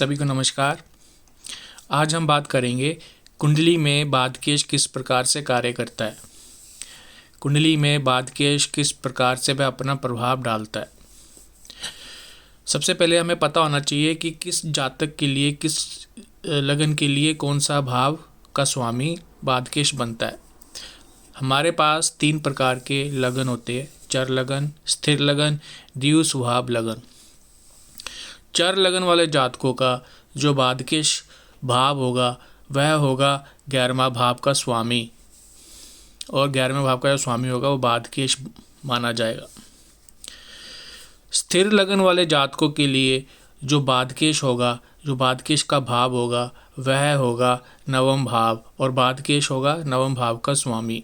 सभी को नमस्कार। आज हम बात करेंगे कुंडली में बादकेश किस प्रकार से कार्य करता है। कुंडली में बादकेश किस प्रकार से वह अपना प्रभाव डालता है। सबसे पहले हमें पता होना चाहिए कि किस जातक के लिए, किस लगन के लिए कौन सा भाव का स्वामी बादकेश बनता है। हमारे पास 3 प्रकार के लगन होते हैं: चर लगन, स्थिर लगन, द्वितीय स्वभाव लगन। चर लगन वाले जातकों का जो बादकेश भाव होगा वह होगा 11वां भाव का स्वामी, और 11वें भाव का जो स्वामी होगा वो बादकेश माना जाएगा। स्थिर लगन वाले जातकों के लिए जो बादकेश होगा, जो बादकेश का भाव होगा वह होगा 9वां भाव, और बादकेश होगा 9वां भाव का स्वामी।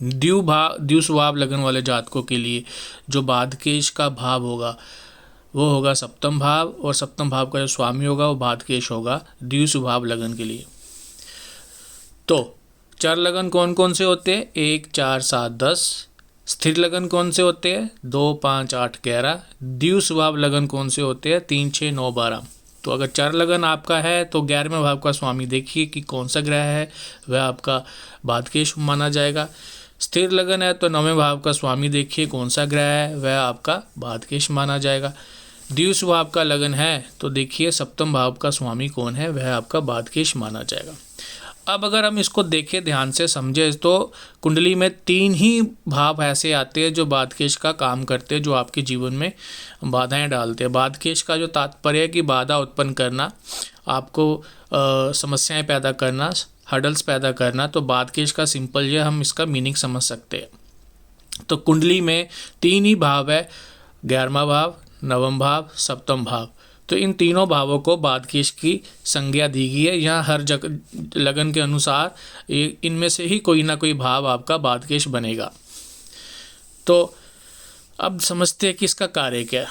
द्वितीय स्वभाव लगन वाले जातकों के लिए जो बादकेश का भाव होगा वो होगा 7वां भाव, और 7वां भाव का जो स्वामी होगा वो बादकेश होगा द्वितीय स्वभाव लगन के लिए। तो चर लगन कौन कौन से होते हैं? 1, 4, 7, 10। स्थिर लगन कौन से होते हैं? 2, 5, 8, 11। द्वितीय स्वभाव लगन कौन से होते हैं? 3, 6, 9, 12। तो अगर चर लगन आपका है तो 11वें भाव का स्वामी देखिए कि कौन सा ग्रह है, वह आपका बादकेश माना जाएगा। स्थिर लगन है तो 9वें भाव का स्वामी देखिए कौन सा ग्रह है, वह आपका बादकेश माना जाएगा। द्वितीय स्वभाव का लगन है तो देखिए 7वां भाव का स्वामी कौन है, वह आपका बादकेश माना जाएगा। अब अगर हम इसको देखें, ध्यान से समझे, तो कुंडली में 3 ही भाव ऐसे आते हैं जो बादकेश का काम करते हैं, जो आपके जीवन में बाधाएं डालते हैं। बादकेश का जो तात्पर्य है कि बाधा उत्पन्न करना, आपको समस्याएं पैदा करना, हर्डल्स पैदा करना। तो बादकेश का सिंपल ये हम इसका मीनिंग समझ सकते हैं। तो कुंडली में 3 ही भाव है: 11वां भाव, 9वां भाव, 7वां भाव। तो इन तीनों भावों को बादकेश की संज्ञा दी गई है। यहाँ हर लगन के अनुसार इनमें से ही कोई ना कोई भाव आपका बादकेश बनेगा। तो अब समझते हैं कि इसका कार्य क्या है।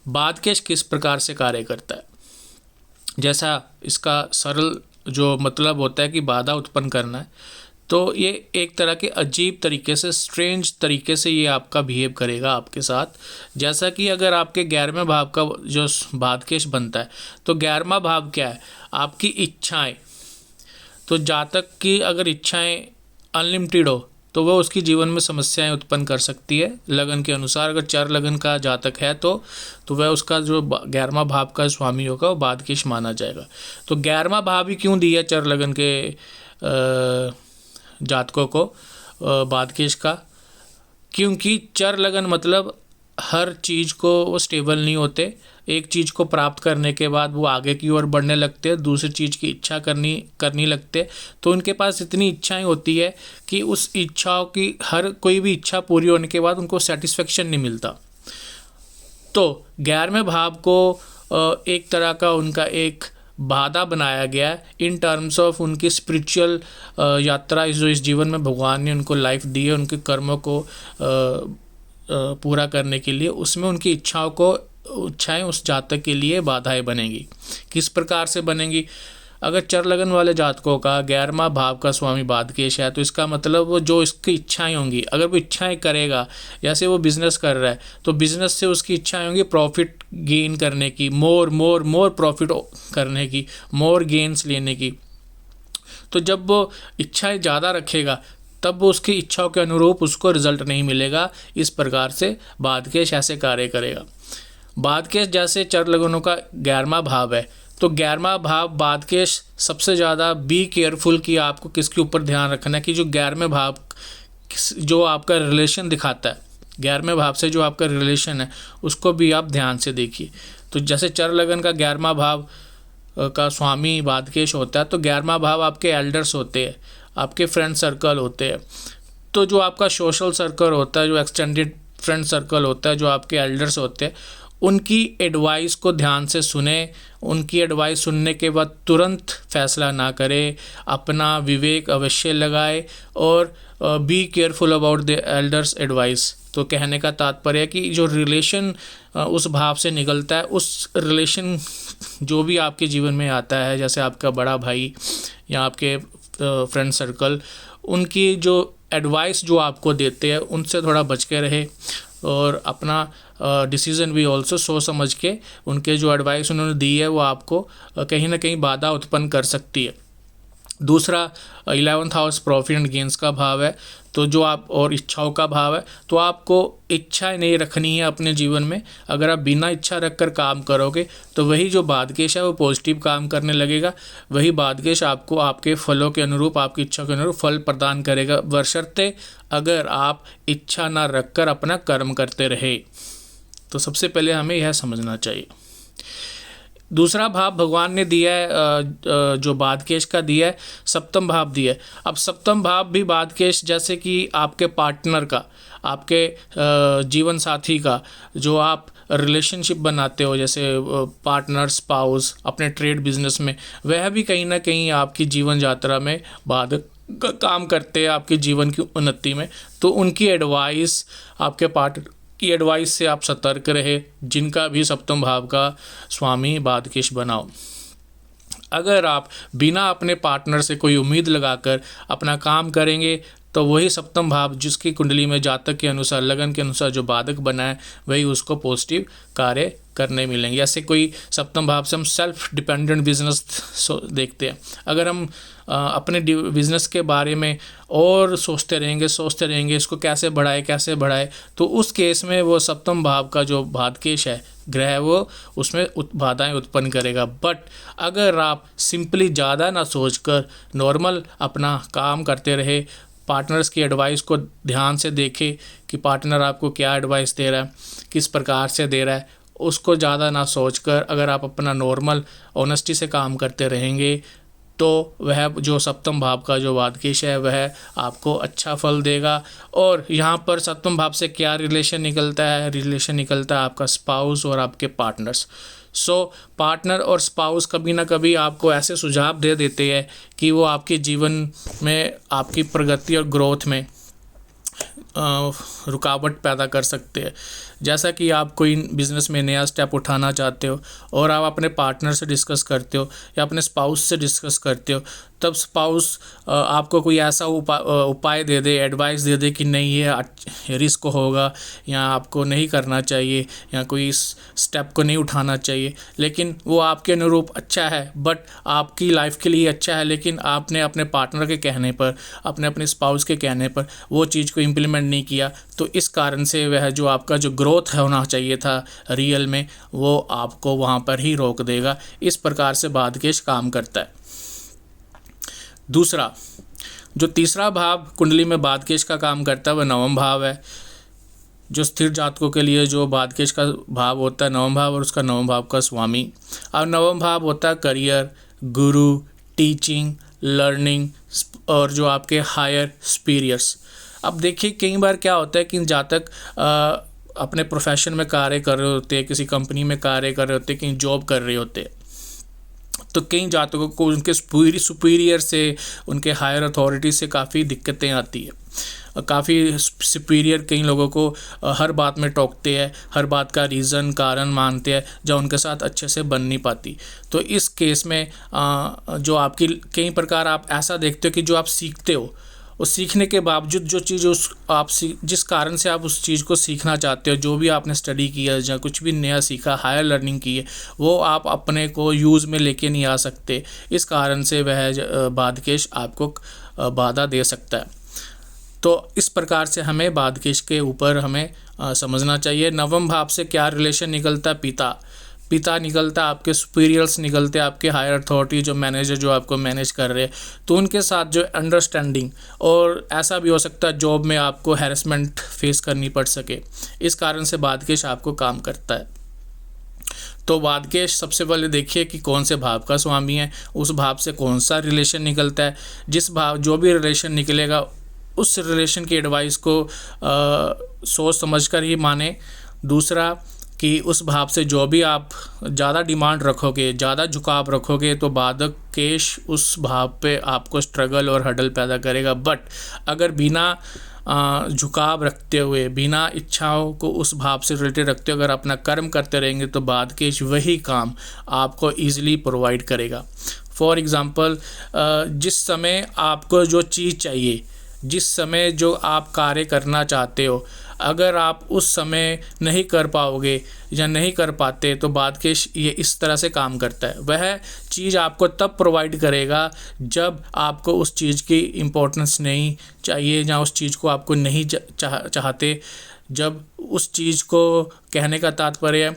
बादकेश किस प्रकार से कार्य करता है। जैसा इसका सरल जो मतलब होता है कि बाधा उत्पन्न करना है, तो ये एक तरह के अजीब तरीके से, स्ट्रेंज तरीके से ये आपका बिहेव करेगा आपके साथ। जैसा कि अगर आपके 11वें भाव का जो बादकेश बनता है, तो 11वां भाव क्या है? आपकी इच्छाएं। तो जातक की अगर इच्छाएं अनलिमिटेड हो तो वह उसकी जीवन में समस्याएं उत्पन्न कर सकती है लगन के अनुसार। अगर चर लगन का जातक है तो वह उसका जो 11वां भाव का स्वामी होगा वो बादकेश माना जाएगा। तो 11वां भाव ही क्यों दिया चर लगन के जातकों को बादकेश का? क्योंकि चर लगन मतलब हर चीज़ को वो स्टेबल नहीं होते। एक चीज़ को प्राप्त करने के बाद वो आगे की ओर बढ़ने लगते हैं, दूसरी चीज़ की इच्छा करनी लगते। तो उनके पास इतनी इच्छाएं होती है कि उस इच्छाओं की हर कोई भी इच्छा पूरी होने के बाद उनको सेटिस्फेक्शन नहीं मिलता। तो 11वें भाव को एक तरह का उनका एक बाधा बनाया गया है इन टर्म्स ऑफ उनकी स्पिरिचुअल यात्रा, जो इस जीवन में भगवान ने उनको लाइफ दी है, उनके कर्मों को पूरा करने के लिए, उसमें उनकी इच्छाएं उस जातक के लिए बाधाएं बनेंगी। किस प्रकार से बनेंगी? अगर चर लगन वाले जातकों का 11वां भाव का स्वामी बादकेश है तो इसका मतलब वो जो इसकी इच्छाएं होंगी, अगर वो इच्छाएं करेगा, जैसे वो बिजनेस कर रहा है तो बिजनेस से उसकी इच्छाएं होंगी प्रॉफिट गेन करने की, मोर प्रॉफिट करने की, मोर गेन्स लेने की। तो जब वो इच्छाएं ज़्यादा रखेगा तब वो उसकी इच्छाओं के अनुरूप उसको रिजल्ट नहीं मिलेगा। इस प्रकार से बादकेश ऐसे कार्य करेगा। बादकेश जैसे चर लगनों का 11वां भाव है, तो 11वां भाव बादकेश सबसे ज़्यादा बी केयरफुल कि आपको किसके ऊपर ध्यान रखना है कि जो 11वें भाव जो आपका रिलेशन दिखाता है, 11वें भाव से जो आपका रिलेशन है उसको भी आप ध्यान से देखिए। तो जैसे चर लगन का 11वां भाव का स्वामी बादकेश होता है, तो 11वां भाव आपके एल्डर्स होते हैं, आपके फ्रेंड सर्कल होते हैं। तो जो आपका सोशल सर्कल होता है, जो एक्सटेंडेड फ्रेंड सर्कल होता है, जो आपके एल्डर्स होते हैं, उनकी एडवाइस को ध्यान से सुने। उनकी एडवाइस सुनने के बाद तुरंत फैसला ना करें, अपना विवेक अवश्य लगाए और be careful about the elders advice. तो कहने का तात्पर्य है कि जो रिलेशन उस भाव से निकलता है, उस रिलेशन जो भी आपके जीवन में आता है, जैसे आपका बड़ा भाई या आपके फ्रेंड सर्कल, उनकी जो एडवाइस जो आपको देते हैं उनसे थोड़ा बच के रहे और अपना डिसीजन भी ऑल्सो सोच समझ के उनके जो एडवाइस उन्होंने दी है वो आपको कहीं ना कहीं बाधा उत्पन्न कर सकती है। दूसरा 11th house profit and gains का भाव है, तो जो आप और इच्छाओं का भाव है, तो आपको इच्छाएं नहीं रखनी है अपने जीवन में। अगर आप बिना इच्छा रखकर काम करोगे तो वही जो बादकेश है वो पॉजिटिव काम करने लगेगा, वही बादकेश आपको आपके फलों के अनुरूप, आपकी इच्छा के अनुरूप फल प्रदान करेगा, बशर्ते अगर आप इच्छा ना रखकर अपना कर्म करते रहे। तो सबसे पहले हमें यह समझना चाहिए। दूसरा भाव भगवान ने दिया है जो बादकेश का दिया है, सप्तम भाव दिया है। अब सप्तम भाव भी बादकेश, जैसे कि आपके पार्टनर का, आपके जीवन साथी का, जो आप रिलेशनशिप बनाते हो, जैसे पार्टनर, स्पाउस, अपने ट्रेड बिजनेस में, वह भी कहीं ना कहीं आपकी जीवन यात्रा में बाधक का काम करते हैं आपके जीवन की उन्नति में। तो उनकी एडवाइस, आपके पार्टनर की एडवाइस से आप सतर्क रहे, जिनका भी सप्तम भाव का स्वामी बादकेश बनाओ। अगर आप बिना अपने पार्टनर से कोई उम्मीद लगाकर अपना काम करेंगे तो वही सप्तम भाव जिसकी कुंडली में जातक के अनुसार, लगन के अनुसार जो बाधक बना है, वही उसको पॉजिटिव कार्य करने मिलेंगे। ऐसे कोई सप्तम भाव से हम सेल्फ डिपेंडेंट बिजनेस देखते हैं। अगर हम अपने बिजनेस के बारे में और सोचते रहेंगे इसको कैसे बढ़ाए, तो उस केस में वो सप्तम भाव का जो बादकेश है ग्रह, वो उसमें बाधाएं उत्पन्न करेगा। बट अगर आप सिंपली ज़्यादा ना सोचकर नॉर्मल अपना काम करते रहे, पार्टनर्स की एडवाइस को ध्यान से देखें कि पार्टनर आपको क्या एडवाइस दे रहा है, किस प्रकार से दे रहा है, उसको ज़्यादा ना सोचकर अगर आप अपना नॉर्मल ऑनेस्टी से काम करते रहेंगे तो वह जो सप्तम भाव का जो बादकेश है वह आपको अच्छा फल देगा। और यहाँ पर सप्तम भाव से क्या रिलेशन निकलता है आपका स्पाउस और आपके पार्टनर्स। पार्टनर और स्पाउस कभी ना कभी आपको ऐसे सुझाव दे देते हैं कि वो आपके जीवन में आपकी प्रगति और ग्रोथ में रुकावट पैदा कर सकते हैं। जैसा कि आप कोई बिज़नेस में नया स्टेप उठाना चाहते हो और आप अपने पार्टनर से डिस्कस करते हो या अपने स्पाउस से डिस्कस करते हो, तब स्पाउस आपको कोई ऐसा उपाय दे दे, एडवाइस दे दे कि नहीं ये रिस्क होगा या आपको नहीं करना चाहिए या कोई स्टेप को नहीं उठाना चाहिए, लेकिन वो आपके अनुरूप अच्छा है, बट आपकी लाइफ के लिए अच्छा है, लेकिन आपने अपने पार्टनर के कहने पर, अपने स्पाउस के कहने पर वो चीज़ को इम्प्लीमेंट नहीं किया, तो इस कारण से वह जो आपका जो ग्रोथ होना चाहिए था रियल में, वो आपको वहाँ पर ही रोक देगा। इस प्रकार से बादकेश काम करता है। दूसरा, जो तीसरा भाव कुंडली में बादकेश का काम करता है वह नवम भाव है। जो स्थिर जातकों के लिए जो बादकेश का भाव होता है नवम भाव, और उसका नवम भाव का स्वामी। अब नवम भाव होता है करियर, गुरु, टीचिंग, लर्निंग और जो आपके हायर सुपीरियर्स। अब देखिए कई बार क्या होता है कि जातक अपने प्रोफेशन में कार्य कर रहे होते हैं, किसी कंपनी में कार्य कर रहे होते हैं, कहीं जॉब कर रहे होते हैं, तो कई जातकों को उनके सुपीरियर से, उनके हायर अथॉरिटी से काफ़ी दिक्कतें आती है। काफ़ी सुपीरियर कई लोगों को हर बात में टोकते हैं, हर बात का रीज़न, कारण मानते हैं, जो उनके साथ अच्छे से बन नहीं पाती। तो इस केस में जो आपकी कई प्रकार आप ऐसा देखते हो कि जो आप सीखते हो, उस सीखने के बावजूद जो चीज़ जिस कारण से आप उस चीज़ को सीखना चाहते हो, जो भी आपने स्टडी किया या कुछ भी नया सीखा, हायर लर्निंग की है, वो आप अपने को यूज़ में लेके नहीं आ सकते। इस कारण से वह बादकेश आपको बाधा दे सकता है। तो इस प्रकार से हमें बादकेश के ऊपर हमें समझना चाहिए। नवम भाव से क्या रिलेशन निकलता है? पिता निकलता है, आपके सुपीरियर्स निकलते हैं, आपके हायर अथॉरिटी, जो मैनेजर जो आपको मैनेज कर रहे हैं, तो उनके साथ जो अंडरस्टैंडिंग, और ऐसा भी हो सकता है जॉब में आपको हैरेसमेंट फेस करनी पड़ सके, इस कारण से बादकेश आपको काम करता है। तो बादकेश सबसे पहले देखिए कि कौन से भाव का स्वामी है, उस भाव से कौन सा रिलेशन निकलता है। जो भी रिलेशन निकलेगा उस रिलेशन की एडवाइस को सोच समझकर ही माने। दूसरा कि उस भाव से जो भी आप ज़्यादा डिमांड रखोगे, ज़्यादा झुकाव रखोगे, तो बादकेश उस भाव पे आपको स्ट्रगल और हडल पैदा करेगा। बट अगर बिना झुकाव रखते हुए, बिना इच्छाओं को उस भाव से रिलेटेड रखते हुए अगर अपना कर्म करते रहेंगे, तो बादकेश वही काम आपको ईजिली प्रोवाइड करेगा। फॉर एग्ज़ाम्पल, जिस समय आपको जो चीज़ चाहिए, जिस समय जो आप कार्य करना चाहते हो, अगर आप उस समय नहीं कर पाओगे या नहीं कर पाते तो बाद केश ये इस तरह से काम करता है। वह चीज़ आपको तब प्रोवाइड करेगा जब आपको उस चीज़ की इम्पोर्टेंस नहीं चाहिए या उस चीज़ को आपको नहीं चाहते। जब उस चीज़ को कहने का तात्पर्य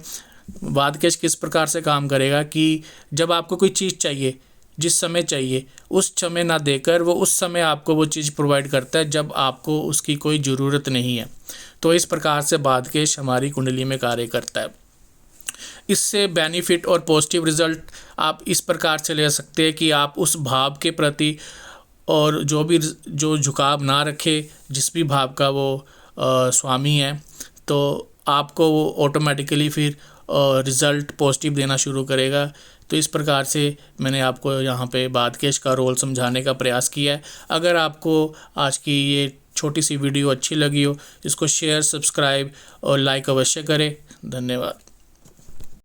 बाद केश किस प्रकार से काम करेगा कि जब आपको कोई चीज़ चाहिए, जिस समय चाहिए उस समय ना देकर वो उस समय आपको वो चीज़ प्रोवाइड करता है जब आपको उसकी कोई ज़रूरत नहीं है। तो इस प्रकार से बाद केश हमारी कुंडली में कार्य करता है। इससे बेनिफिट और पॉजिटिव रिजल्ट आप इस प्रकार से ले सकते हैं कि आप उस भाव के प्रति और जो झुकाव ना रखे, जिस भी भाव का वो स्वामी है, तो आपको वो ऑटोमेटिकली फिर रिज़ल्ट पॉजिटिव देना शुरू करेगा। तो इस प्रकार से मैंने आपको यहाँ पे बाद केश का रोल समझाने का प्रयास किया है। अगर आपको आज की ये छोटी सी वीडियो अच्छी लगी हो, इसको शेयर, सब्सक्राइब और लाइक अवश्य करें। धन्यवाद।